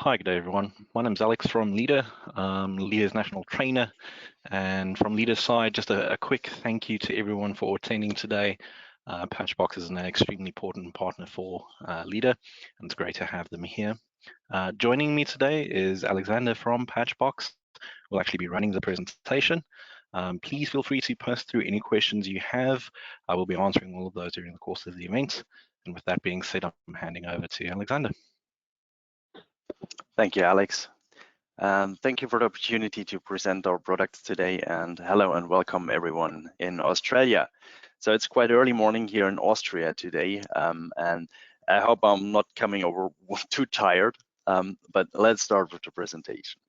Hi, good day, everyone. My name's Alex from Leader, Leader's national trainer. And from Leader's side, just a quick thank you to everyone for attending today. PATCHBOX is an extremely important partner for Leader, and it's great to have them here. Joining me today is Alexander from PATCHBOX. We'll actually be running the presentation. Please feel free to post through any questions you have. I will be answering all of those during the course of the event. And with that being said, I'm handing over to Alexander. Thank you, Alex. Thank you for the opportunity to present our products today, and hello and welcome everyone in Australia. So it's quite early morning here in Austria today, and I hope I'm not coming over too tired, but let's start with the presentation.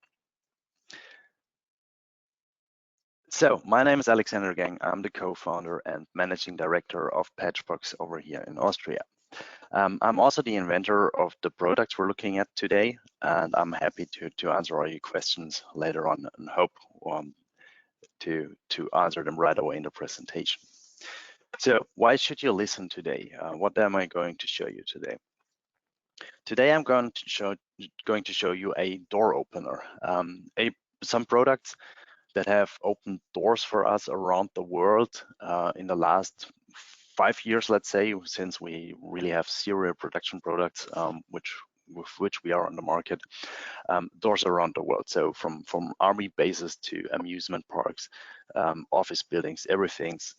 So my name is Alexander Gang. I'm the co-founder and managing director of PATCHBOX over here in Austria. I'm also the inventor of the products we're looking at today, and I'm happy to answer all your questions later on and hope to answer them right away in the presentation. So why should you listen today? What am I going to show you today? Today I'm going to show you a door opener, some products that have opened doors for us around the world in the last 5 years, let's say, since we really have serial production products with which we are on the market, doors around the world. So from army bases to amusement parks, office buildings, everything's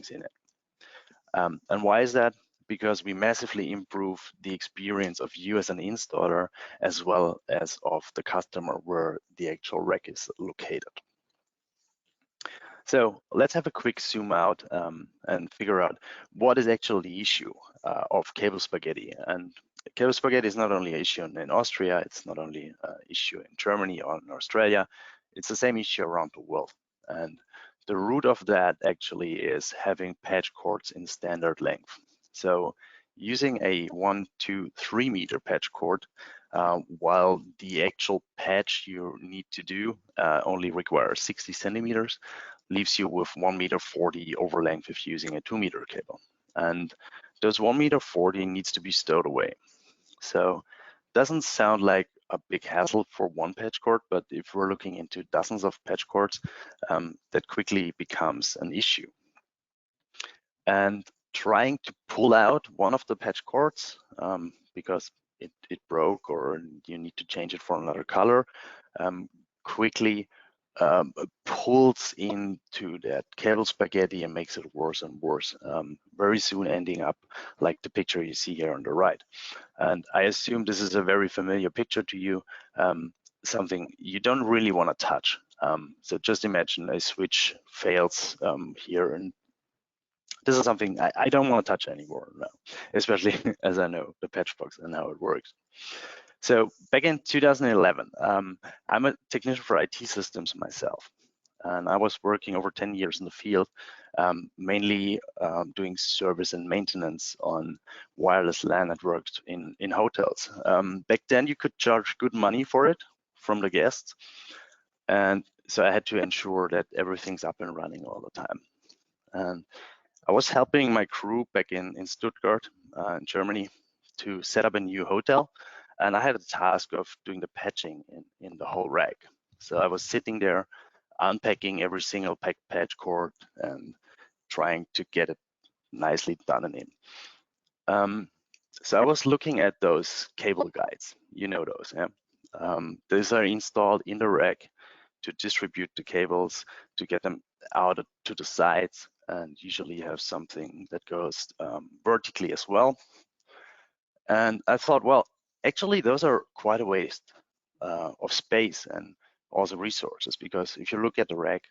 in it. And why is that? Because we massively improve the experience of you as an installer, as well as of the customer where the actual rack is located. So let's have a quick zoom out and figure out what is actually the issue of cable spaghetti. And cable spaghetti is not only an issue in Austria, it's not only an issue in Germany or in Australia, it's the same issue around the world. And the root of that actually is having patch cords in standard length. So using a 1, 2, 3 meter patch cord, while the actual patch you need to do only requires 60 centimeters, leaves you with 1 meter 40 over length if using a 2 meter cable. And those 1 meter 40 needs to be stowed away. So doesn't sound like a big hassle for one patch cord, but if we're looking into dozens of patch cords, that quickly becomes an issue. And trying to pull out one of the patch cords because it broke or you need to change it for another color, quickly pulls into that cable spaghetti and makes it worse and worse, very soon ending up like the picture you see here on the right. And I assume this is a very familiar picture to you, something you don't really want to touch. So just imagine a switch fails here, and this is something I don't want to touch anymore now, especially as I know the PATCHBOX and how it works. So back in 2011, I'm a technician for IT systems myself, and I was working over 10 years in the field, mainly doing service and maintenance on wireless LAN networks in hotels. Back then, you could charge good money for it from the guests, and so I had to ensure that everything's up and running all the time. And I was helping my crew back in Stuttgart, in Germany, to set up a new hotel. And I had a task of doing the patching in the whole rack. So I was sitting there, unpacking every single patch cord and trying to get it nicely done and in. So I was looking at those cable guides, you know those, yeah? These are installed in the rack to distribute the cables, to get them out to the sides, and usually you have something that goes vertically as well. And I thought, well, actually, those are quite a waste of space and also resources, because if you look at the rack,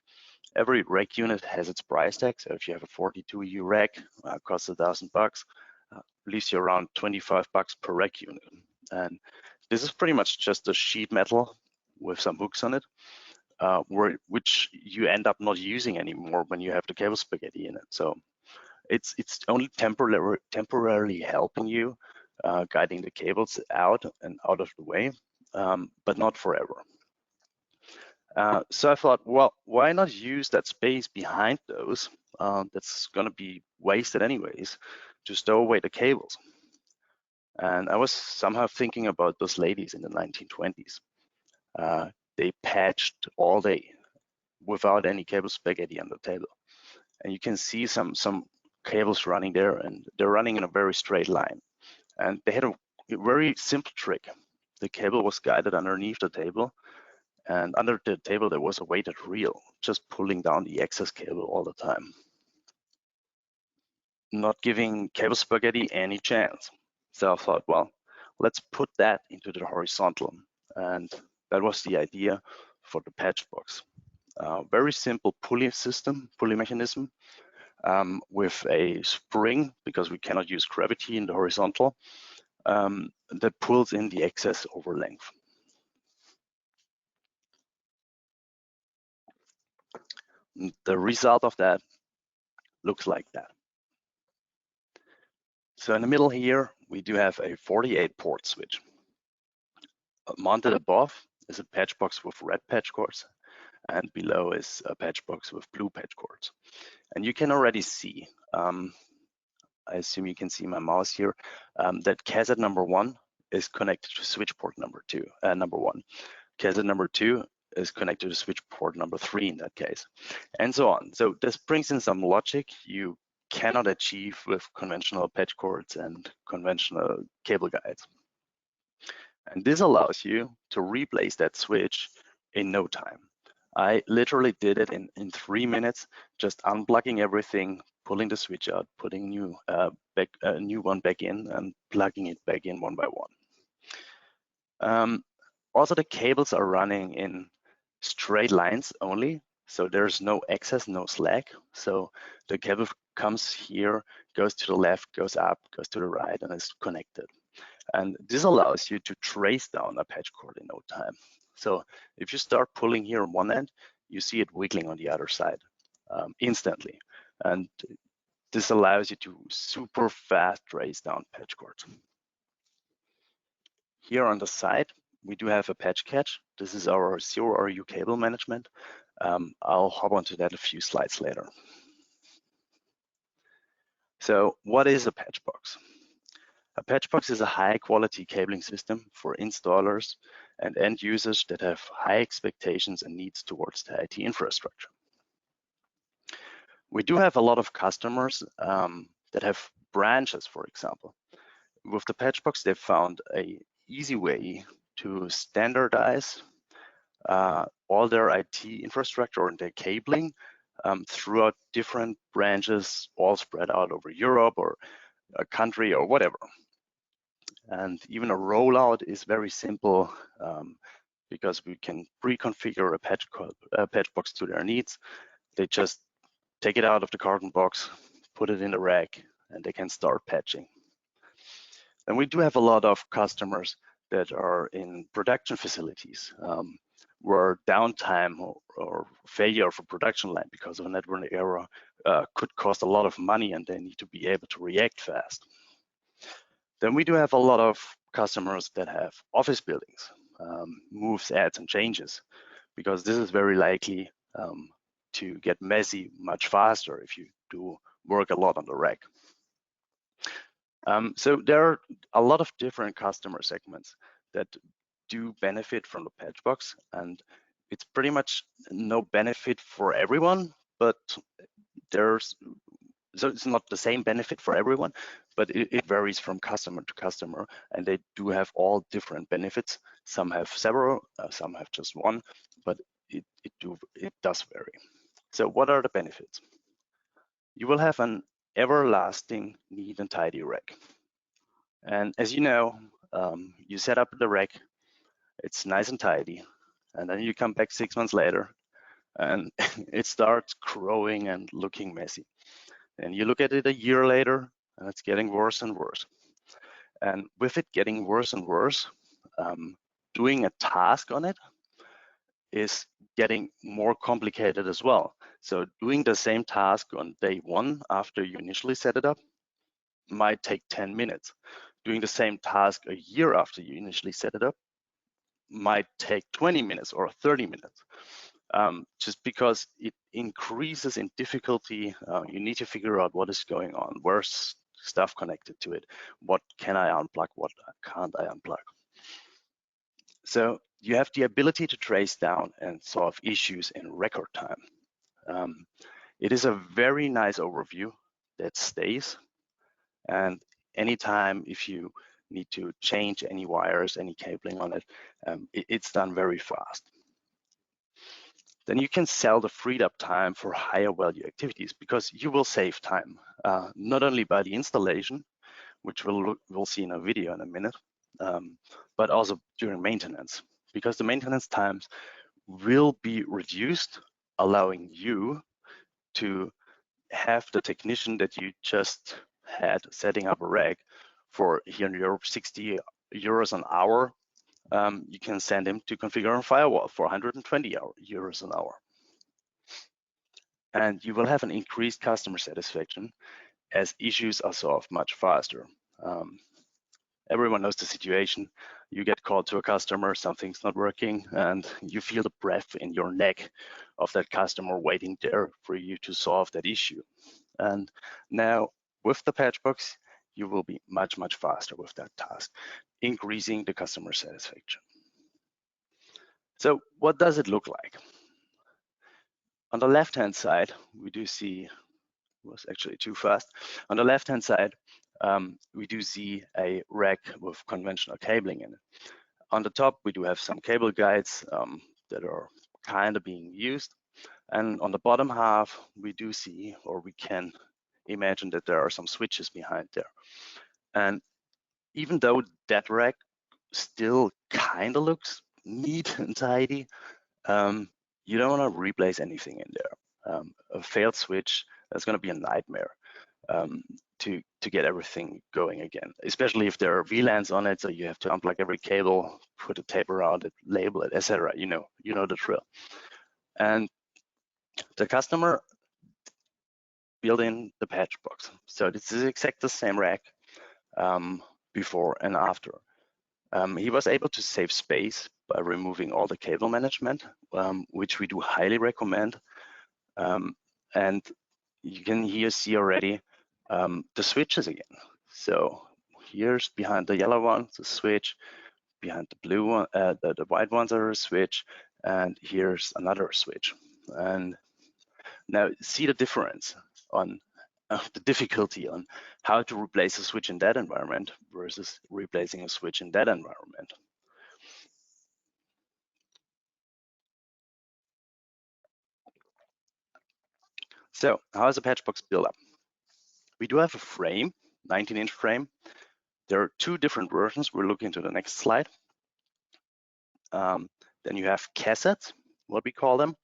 every rack unit has its price tag. So if you have a 42U rack, costs $1,000, leaves you around $25 per rack unit. And this is pretty much just a sheet metal with some hooks on it, which you end up not using anymore when you have the cable spaghetti in it. So it's only temporarily helping you, guiding the cables out and out of the way, but not forever. So I thought, well, why not use that space behind those that's going to be wasted anyways to stow away the cables? And I was somehow thinking about those ladies in the 1920s. They patched all day without any cable spaghetti on the table. And you can see some cables running there, and they're running in a very straight line. And they had a very simple trick. The cable was guided underneath the table, and under the table there was a weighted reel, just pulling down the excess cable all the time, not giving cable spaghetti any chance. So I thought, well, let's put that into the horizontal. And that was the idea for the PATCHBOX. Very simple pulley mechanism with a spring, because we cannot use gravity in the horizontal, that pulls in the excess over length. The result of that looks like that. So in the middle here, we do have a 48 port switch. Mounted above is a PATCHBOX with red patch cords, and below is a PATCHBOX with blue patch cords. And you can already see, I assume you can see my mouse here, that cassette number 1 is connected to switch port number 1. Cassette number 2 is connected to switch port number 3 in that case, and so on. So this brings in some logic you cannot achieve with conventional patch cords and conventional cable guides. And this allows you to replace that switch in no time. I literally did it in 3 minutes, just unplugging everything, pulling the switch out, putting a new one back in, and plugging it back in one by one. Also, the cables are running in straight lines only, so there's no excess, no slack. So the cable comes here, goes to the left, goes up, goes to the right, and is connected. And this allows you to trace down a patch cord in no time. So if you start pulling here on one end, you see it wiggling on the other side instantly. And this allows you to super fast trace down patch cords. Here on the side, we do have a patch catch. This is our zero RU cable management. I'll hop onto that a few slides later. So what is a PATCHBOX? A PATCHBOX is a high quality cabling system for installers and end users that have high expectations and needs towards the IT infrastructure. We do have a lot of customers that have branches, for example. With the PATCHBOX, they've found an easy way to standardize all their IT infrastructure and their cabling throughout different branches, all spread out over Europe or a country or whatever. And even a rollout is very simple because we can pre-configure a PATCHBOX to their needs. They just take it out of the carton box, put it in the rack, and they can start patching. And we do have a lot of customers that are in production facilities where downtime or failure of a production line because of a network error could cost a lot of money, and they need to be able to react fast. Then we do have a lot of customers that have office buildings, moves, adds, and changes, because this is very likely to get messy much faster if you do work a lot on the rack. So there are a lot of different customer segments that do benefit from the PATCHBOX, and it's pretty much no benefit for everyone, but so it's not the same benefit for everyone, but it varies from customer to customer, and they do have all different benefits. Some have several, some have just one, but it does vary. So what are the benefits? You will have an everlasting neat and tidy rack. And as you know, you set up the rack, it's nice and tidy, and then you come back 6 months later and it starts growing and looking messy. And you look at it a year later and it's getting worse and worse. And with it getting worse and worse, doing a task on it is getting more complicated as well. So doing the same task on day 1 after you initially set it up might take 10 minutes. Doing the same task a year after you initially set it up might take 20 minutes or 30 minutes. Just because it increases in difficulty, you need to figure out what is going on, where's stuff connected to it. What can I unplug? What can't I unplug? So you have the ability to trace down and solve issues in record time. It is a very nice overview that stays, and anytime if you need to change any wires, any cabling on it, it's done very fast. Then you can sell the freed up time for higher value activities, because you will save time, not only by the installation, which we'll see in a video in a minute, but also during maintenance, because the maintenance times will be reduced, allowing you to have the technician that you just had setting up a rack for here in Europe, 60 euros an hour. You can send him to configure a firewall for 120 euros an hour. And you will have an increased customer satisfaction as issues are solved much faster. Everyone knows the situation. You get called to a customer, something's not working, and you feel the breath in your neck of that customer waiting there for you to solve that issue. And now with the PATCHBOX, you will be much, much faster with that task, increasing the customer satisfaction. So what does it look like? On the left-hand side, we do see, was actually too fast. On the left-hand side, we do see a rack with conventional cabling in it. On the top, we do have some cable guides that are kind of being used. And on the bottom half, we do see, or we can imagine that there are some switches behind there. And even though that rack still kind of looks neat and tidy, you don't want to replace anything in there. A failed switch, that's going to be a nightmare to get everything going again, especially if there are VLANs on it, so you have to unplug every cable, put a tape around it, label it, etc. You know the drill. And the customer built in the PATCHBOX. So this is exactly the same rack before and after. He was able to save space by removing all the cable management, which we do highly recommend. And you can here see already the switches again. So here's behind the yellow one, the switch, behind the blue one, the white ones are a switch, and here's another switch. And now see the difference on the difficulty on how to replace a switch in that environment versus replacing a switch in that environment. So how is a PATCHBOX built up? We do have a frame, 19-inch frame. There are two different versions. We'll look into the next slide. Then you have cassettes, what we call them.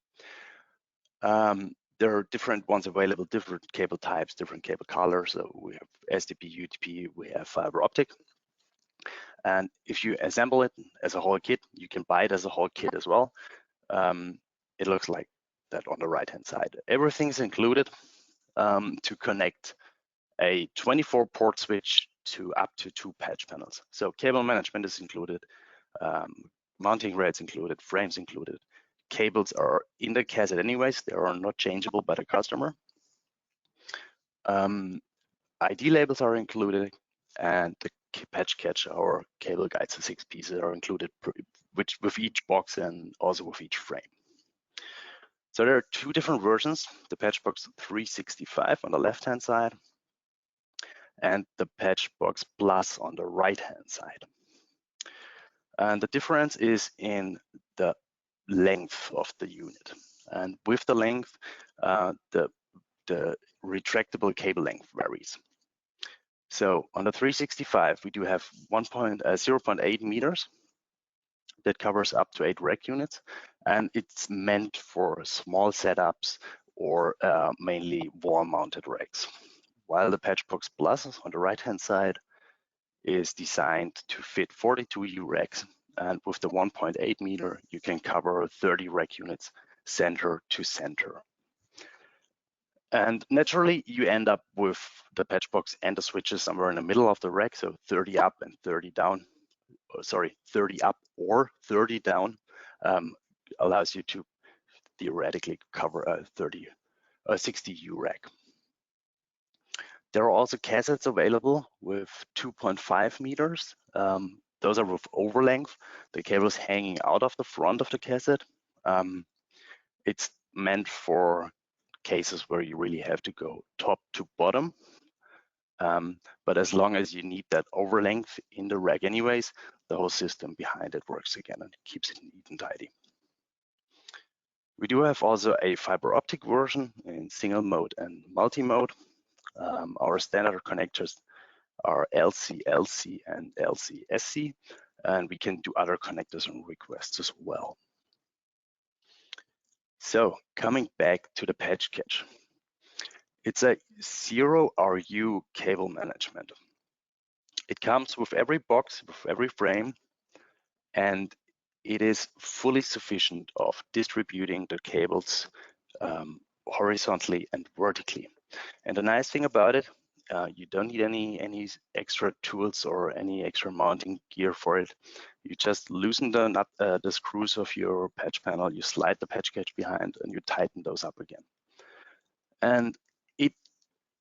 There are different ones available, different cable types, different cable colors. So we have SDP, UTP, we have fiber optic. And if you assemble it as a whole kit, you can buy it as a whole kit as well. It looks like that on the right-hand side. Everything's included to connect a 24-port switch to up to 2 patch panels. So cable management is included, mounting rails included, frames included. Cables are in the cassette anyways, they are not changeable by the customer. ID labels are included, and the patch catch or cable guides, the 6 pieces are included with each box and also with each frame. So there are two different versions, the PATCHBOX 365 on the left-hand side and the PATCHBOX Plus on the right-hand side. And the difference is in the length of the unit. And with the length, the retractable cable length varies. So on the 365, we do have 0.8 meters that covers up to 8 rack units, and it's meant for small setups or mainly wall-mounted racks. While the PATCHBOX Plus on the right-hand side is designed to fit 42 U racks, and with the 1.8 meter, you can cover 30 rack units center to center. And naturally, you end up with the PATCHBOX and the switches somewhere in the middle of the rack, so 30 up and 30 down. Sorry, 30 up or 30 down allows you to theoretically cover a 60 U rack. There are also cassettes available with 2.5 meters. Those are with overlength. The cable is hanging out of the front of the cassette. It's meant for cases where you really have to go top to bottom. But as long as you need that overlength in the rack anyways, the whole system behind it works again and keeps it neat and tidy. We do have also a fiber optic version in single mode and multi-mode. Our standard connectors are LC-LC and LC-SC, and we can do other connectors on request as well. So coming back to the patch catch. It's a 0 RU cable management. It comes with every box, with every frame, and it is fully sufficient of distributing the cables horizontally and vertically. And the nice thing about it, you don't need any extra tools or any extra mounting gear for it. You just loosen the screws of your patch panel, you slide the patch catch behind, and you tighten those up again. And it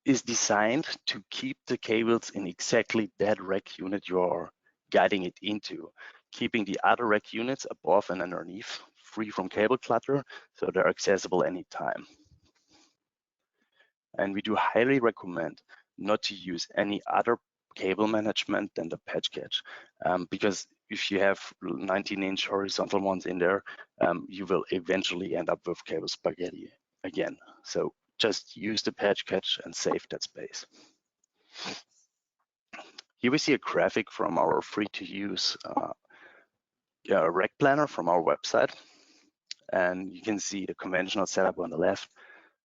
is designed to keep the cables in exactly that rack unit you're guiding it into, keeping the other rack units above and underneath free from cable clutter, so they're accessible anytime. And we do highly recommend not to use any other cable management than the patch catch, because if you have 19-inch horizontal ones in there, you will eventually end up with cable spaghetti again. So just use the patch catch and save that space. Here we see a graphic from our free-to-use rack planner from our website, and you can see the conventional setup on the left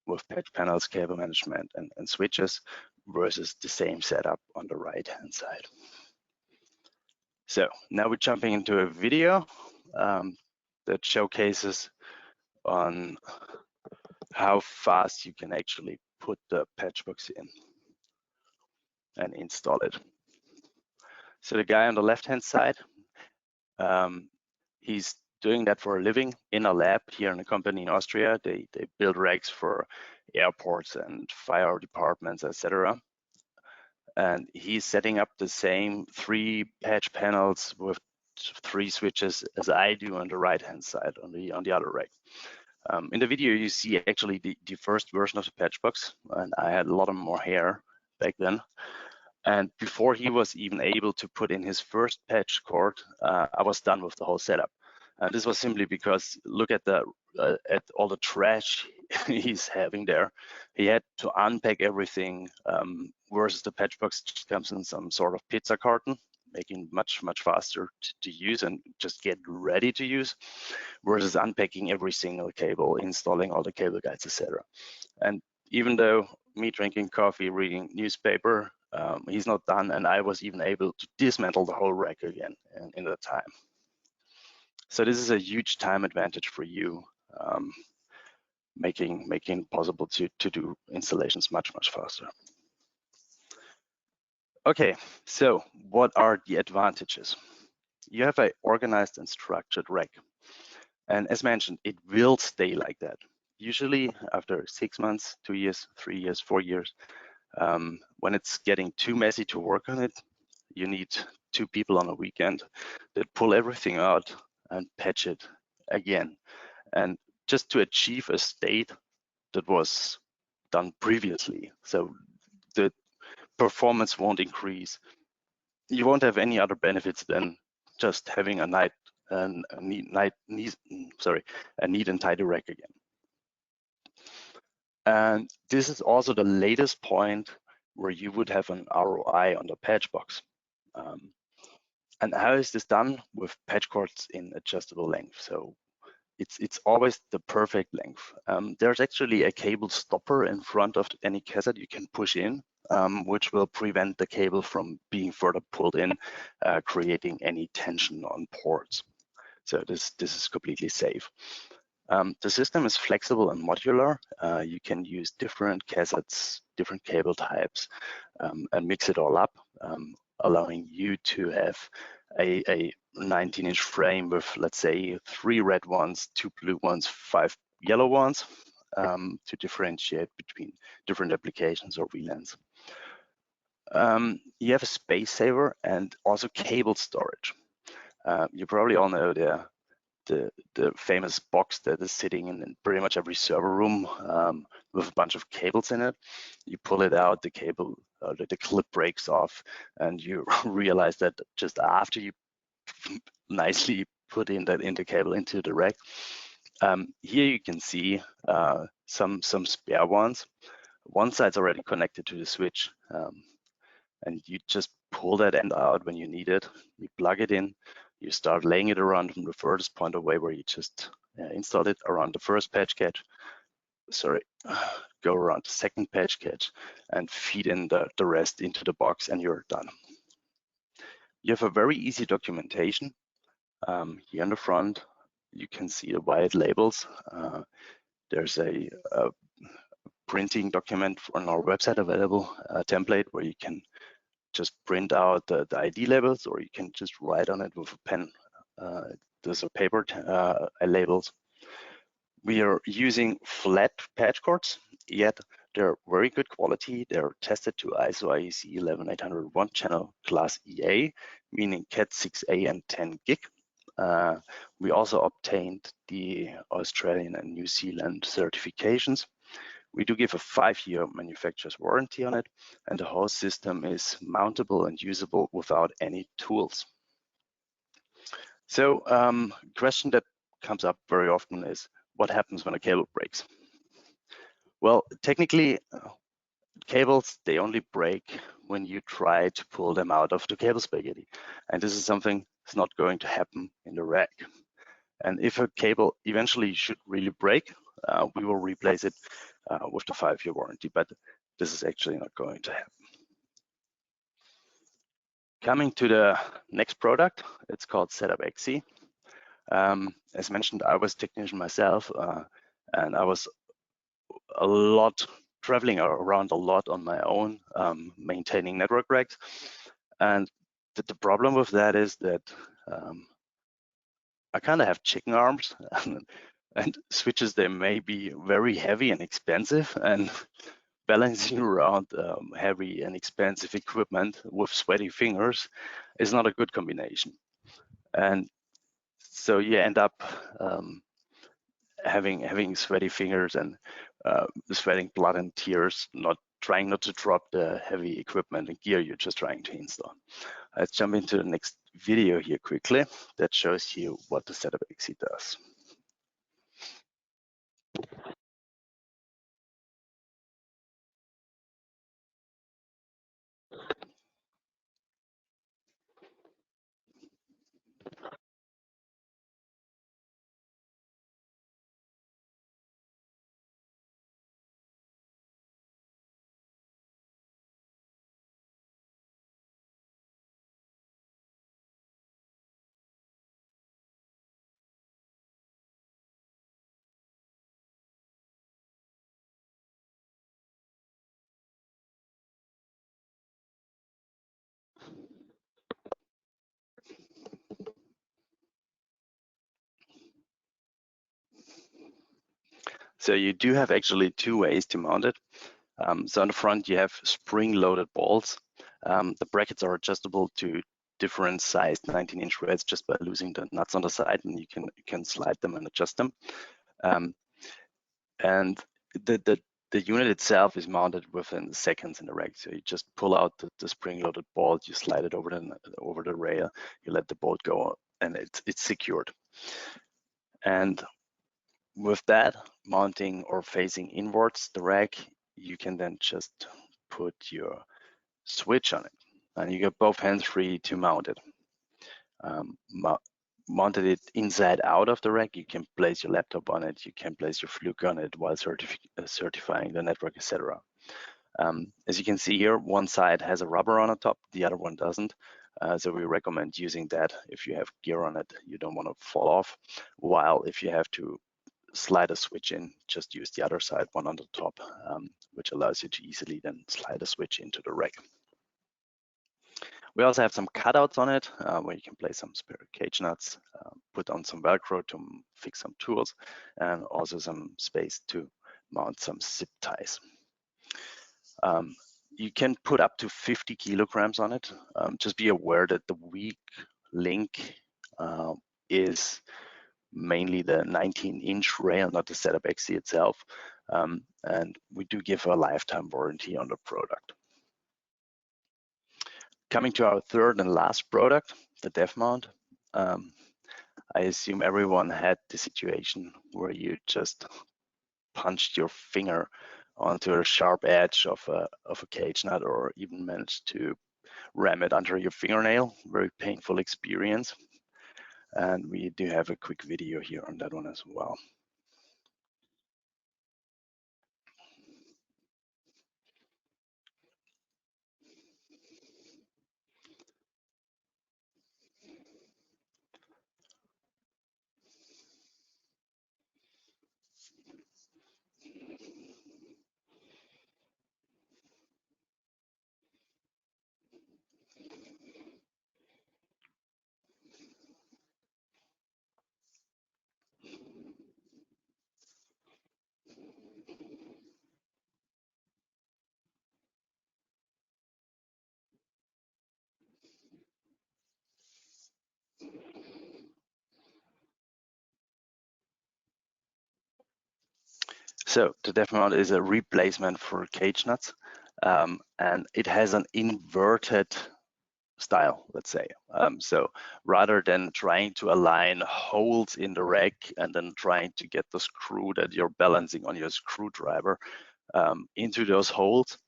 with patch panels, cable management, and switches versus the same setup on the right-hand side. So now we're jumping into a video that showcases on how fast you can actually put the PATCHBOX in and install it. So the guy on the left-hand side, he's doing that for a living in a lab here in a company in Austria. They build racks for airports and fire departments, etc. And he's setting up the same 3 patch panels with 3 switches as I do on the right-hand side on the other rack. In the video, you see actually the first version of the PATCHBOX, and I had a lot more hair back then. And before he was even able to put in his first patch cord, I was done with the whole setup. And this was simply because look at all the trash he's having there. He had to unpack everything, versus the PATCHBOX just comes in some sort of pizza carton, making much faster to use and just get ready to use, versus unpacking every single cable, installing all the cable guides, etc. And even though me drinking coffee, reading newspaper, he's not done, and I was even able to dismantle the whole rack again in that time. So this is a huge time advantage for you, making it possible to do installations much faster. Okay, so what are the advantages? You have an organized and structured rack, and as mentioned, it will stay like that. Usually after 6 months, 2 years, 3 years, 4 years, when it's getting too messy to work on it, you need 2 people on a weekend that pull everything out and patch it again, and just to achieve a state that was done previously. So the performance won't increase. You won't have any other benefits than just having a neat and tidy rack again. And this is also the latest point where you would have an ROI on the PATCHBOX. And how is this done? With patch cords in adjustable length. So it's always the perfect length. There's actually a cable stopper in front of any cassette you can push in, which will prevent the cable from being further pulled in, creating any tension on ports. So this is completely safe. The system is flexible and modular. You can use different cassettes, different cable types, and mix it all up, allowing you to have a 19-inch frame with, let's say, 3 red ones, 2 blue ones, 5 yellow ones, to differentiate between different applications or VLANs. You have a space saver and also cable storage. You probably all know the famous box that is sitting in pretty much every server room with a bunch of cables in it. You pull it out, the cable, the clip breaks off, and you realize that just after you nicely put in that intercable into the rack. Here you can see some spare ones. One side's already connected to the switch, and you just pull that end out when you need it. You plug it in, you start laying it around from the furthest point away where you just installed it around the first patch catch. Sorry, go around the second patch catch and feed in the rest into the box, and you're done. You have a very easy documentation. Here on the front, you can see the white labels. There's a printing document on our website available, a template where you can just print out the ID labels, or you can just write on it with a pen. There's a paper labels. We are using flat patch cords, yet they're very good quality. They're tested to ISO IEC 11801 channel class EA, meaning Cat 6A and 10 gig. We also obtained the Australian and New Zealand certifications. We do give a 5-year manufacturer's warranty on it, and the whole system is mountable and usable without any tools. So, question that comes up very often is, what happens when a cable breaks? Well, technically, cables, they only break when you try to pull them out of the cable spaghetti. And this is something that's not going to happen in the rack. And if a cable eventually should really break, we will replace it with the 5-year warranty, but this is actually not going to happen. Coming to the next product, it's called Setup XC. As mentioned, I was a technician myself, and I was traveling around a lot on my own, maintaining network racks. And the problem with that is that I kind of have chicken arms, and switches, they may be very heavy and expensive, and balancing around heavy and expensive equipment with sweaty fingers is not a good combination. And so you end up having sweaty fingers and sweating blood and tears, trying not to drop the heavy equipment and gear you're just trying to install. Let's jump into the next video here quickly that shows you what the Setup XC does. So you do have actually 2 ways to mount it. So on the front, you have spring-loaded balls. The brackets are adjustable to different sized 19-inch rails just by losing the nuts on the side, and you can slide them and adjust them. And the unit itself is mounted within seconds in the rack. So you just pull out the spring-loaded bolt, you slide it over the rail, you let the bolt go, and it's secured. And with that, mounting or facing inwards the rack, you can then just put your switch on it, and you get both hands free to mount it. Mounted it inside out of the rack, you can place your laptop on it, you can place your Fluke on it while certifying the network, etc. As you can see here, one side has a rubber on the top, the other one doesn't. So we recommend using that if you have gear on it, you don't want to fall off. While if you have to slide a switch in, just use the other side, one on the top, which allows you to easily then slide a switch into the rack. We also have some cutouts on it where you can place some spare cage nuts, put on some Velcro to fix some tools, and also some space to mount some zip ties. You can put up to 50 kilograms on it. Just be aware that the weak link is mainly the 19-inch rail, not the setup XC itself. And we do give a lifetime warranty on the product. Coming to our third and last product, the DEF mount. I assume everyone had the situation where you just punched your finger onto a sharp edge of a cage nut, or even managed to ram it under your fingernail. Very painful experience. And we do have a quick video here on that one as well. So the DEF mount is a replacement for cage nuts, and it has an inverted style, let's say. So rather than trying to align holes in the rack and then trying to get the screw that you're balancing on your screwdriver into those holes,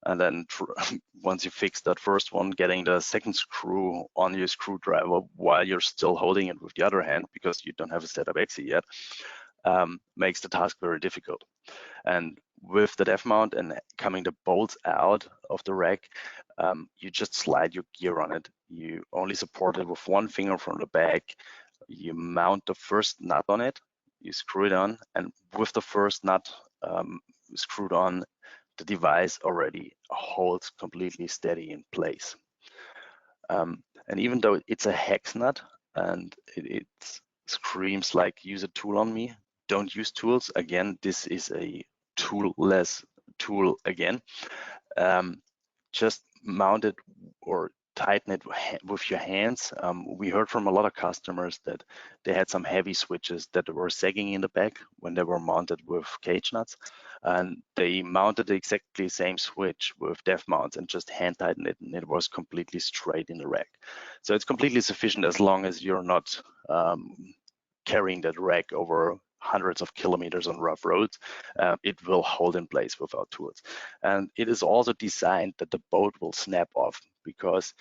and then once you fix that first one, getting the second screw on your screwdriver while you're still holding it with the other hand because you don't have a setup XC yet, makes the task very difficult. And with the DEF mount and coming the bolts out of the rack, you just slide your gear on it. You only support it with one finger from the back. You mount the first nut on it, you screw it on, and with the first nut screwed on, the device already holds completely steady in place. And even though it's a hex nut and it screams like use a tool on me, don't use tools. Again, this is a tool-less tool again. Just mount it or tighten it with your hands. We heard from a lot of customers that they had some heavy switches that were sagging in the back when they were mounted with cage nuts, and they mounted the exactly same switch with DEF mounts and just hand tightened it, and it was completely straight in the rack. So it's completely sufficient as long as you're not carrying that rack over hundreds of kilometers on rough roads. It will hold in place without tools. And it is also designed that the bolt will snap off, because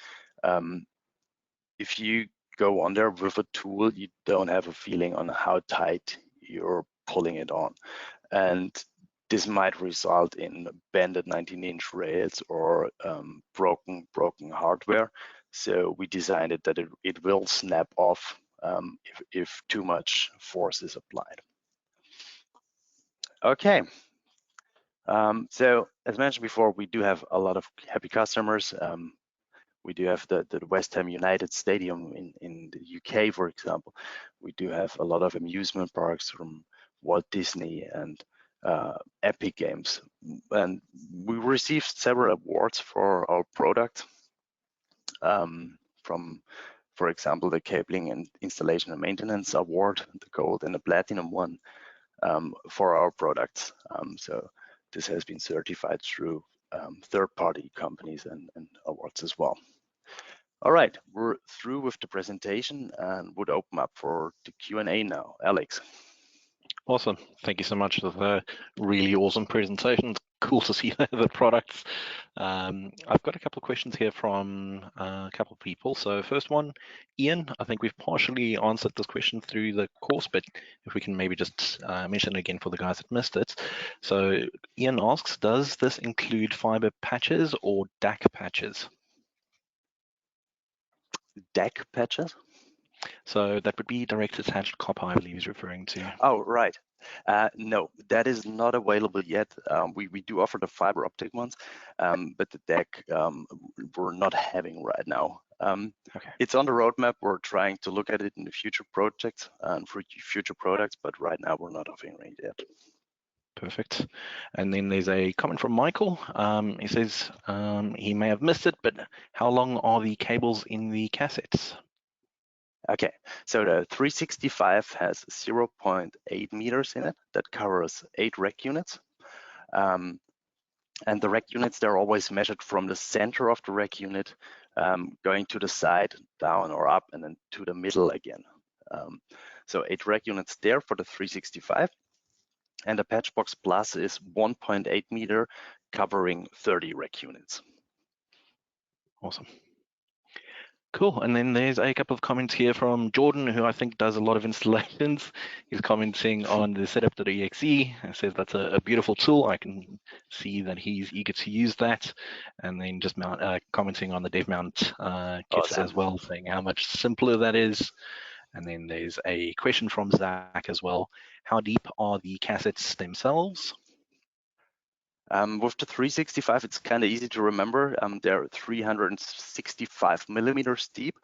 if you go on there with a tool, you don't have a feeling on how tight you're pulling it on. And this might result in bended 19-inch rails or broken hardware. So we designed it that it will snap off if too much force is applied. Okay. So as mentioned before, we do have a lot of happy customers. We do have the West Ham United Stadium in the UK, for example. We do have a lot of amusement parks from Walt Disney and Epic Games. And we received several awards for our product from, for example, the Cabling and Installation and Maintenance Award, the Gold and the Platinum one for our products. So this has been certified through third-party companies and awards as well. All right, we're through with the presentation and would open up for the Q&A now. Alex. Awesome. Thank you so much for the really awesome presentation. It's cool to see the products. I've got a couple of questions here from a couple of people. So first one, Ian, I think we've partially answered this question through the course, but if we can maybe just mention it again for the guys that missed it. So Ian asks, does this include fiber patches or DAC patches? DAC patches? So that would be direct attached copper, I believe he's referring to. Oh, right. No, that is not available yet. We do offer the fiber optic ones, but the DAC we're not having right now. Okay. It's on the roadmap. We're trying to look at it in the future projects and for future products, but right now we're not offering it yet. Perfect. And then there's a comment from Michael. He says he may have missed it, but how long are the cables in the cassettes? Okay, so the 365 has 0.8 meters in it that covers 8 rack units. And the rack units, they're always measured from the center of the rack unit, going to the side, down or up, and then to the middle again. So 8 rack units there for the 365. And the PATCHBOX Plus is 1.8 meter, covering 30 rack units. Awesome. Cool. And then there's a couple of comments here from Jordan, who I think does a lot of installations. He's commenting on the setup.exe and says that's a beautiful tool. I can see that he's eager to use that. And then just commenting on the dev mount kits Awesome. as well, saying how much simpler that is. And then there's a question from Zach as well. How deep are the cassettes themselves? With the 365, it's kind of easy to remember. They're 365 millimeters deep.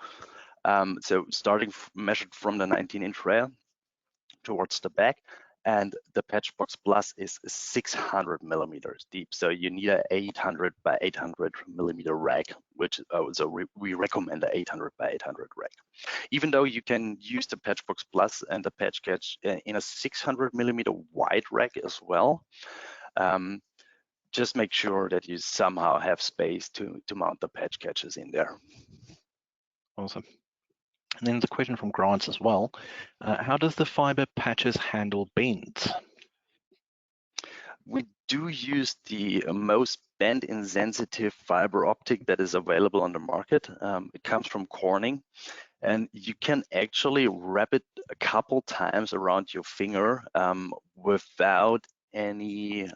So starting measured from the 19-inch rail towards the back, and the PATCHBOX Plus is 600 millimeters deep. So you need an 800 by 800 millimeter rack, which we recommend an 800 by 800 rack. Even though you can use the PATCHBOX Plus and the patch catch in a 600 millimeter wide rack as well. Just make sure that you somehow have space to mount the patch catches in there. Awesome. And then there's a question from Grant as well. How does the fiber patches handle bends? We do use the most bend insensitive fiber optic that is available on the market. It comes from Corning, and you can actually wrap it a couple times around your finger without any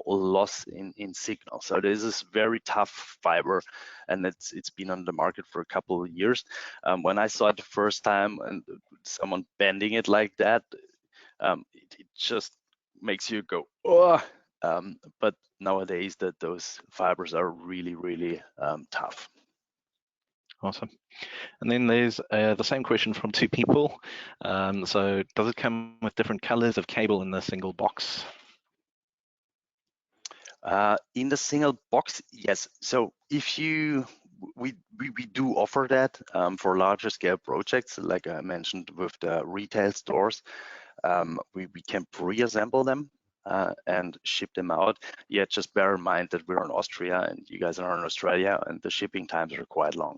loss in signal. So this is very tough fiber, and it's been on the market for a couple of years. When I saw it the first time and someone bending it like that, it just makes you go, oh. But nowadays those fibers are really, really tough. Awesome. And then there's the same question from two people. So does it come with different colors of cable in the single box? In the single box, yes. So if we do offer that for larger scale projects, like I mentioned with the retail stores. We can pre-assemble them and ship them out. Yeah, just bear in mind that we're in Austria and you guys are in Australia, and the shipping times are quite long.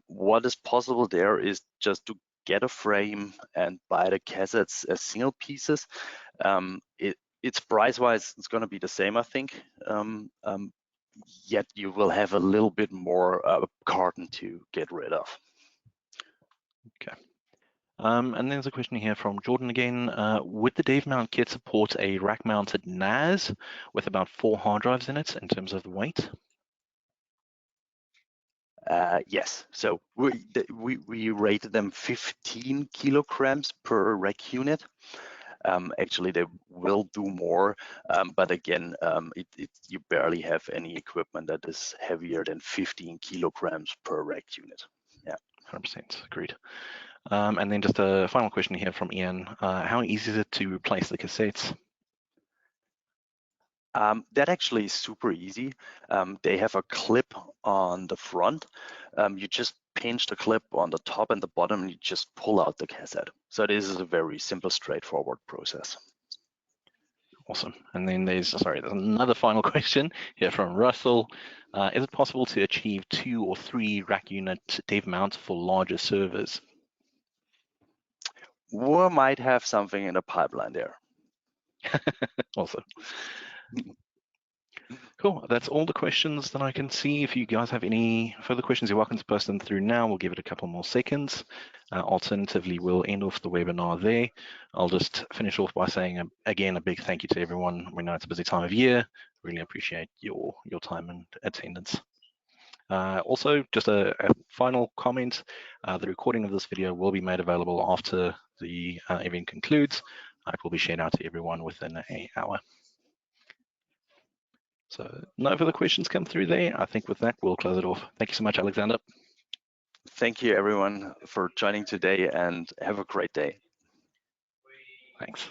What is possible there is just to get a frame and buy the cassettes as single pieces. It's price-wise, it's going to be the same, I think. Yet you will have a little bit more carton to get rid of. Okay. And there's a question here from Jordan again. Would the Dave mount kit support a rack-mounted NAS with about 4 hard drives in it in terms of the weight? Yes, so we rated them 15 kilograms per rack unit. Actually, they will do more, but again, you barely have any equipment that is heavier than 15 kilograms per rack unit. Yeah, 100%, agreed. And then just a final question here from Ian. How easy is it to replace the cassettes? That actually is super easy. They have a clip on the front. You just pinch the clip on the top and the bottom, and you just pull out the cassette. So this is a very simple, straightforward process. Awesome. And then there's another final question here from Russell. Is it possible to achieve 2 or 3 rack unit Dave mounts for larger servers? We might have something in the pipeline there. Awesome. Cool. That's all the questions that I can see. If you guys have any further questions, you're welcome to post them through now. We'll give it a couple more seconds. Alternatively, we'll end off the webinar there. I'll just finish off by saying, again, a big thank you to everyone. We know it's a busy time of year. Really appreciate your time and attendance. Also, just a final comment, the recording of this video will be made available after the event concludes. It will be shared out to everyone within an hour. So no further questions come through there. I think with that, we'll close it off. Thank you so much, Alexander. Thank you, everyone, for joining today, and have a great day. Thanks.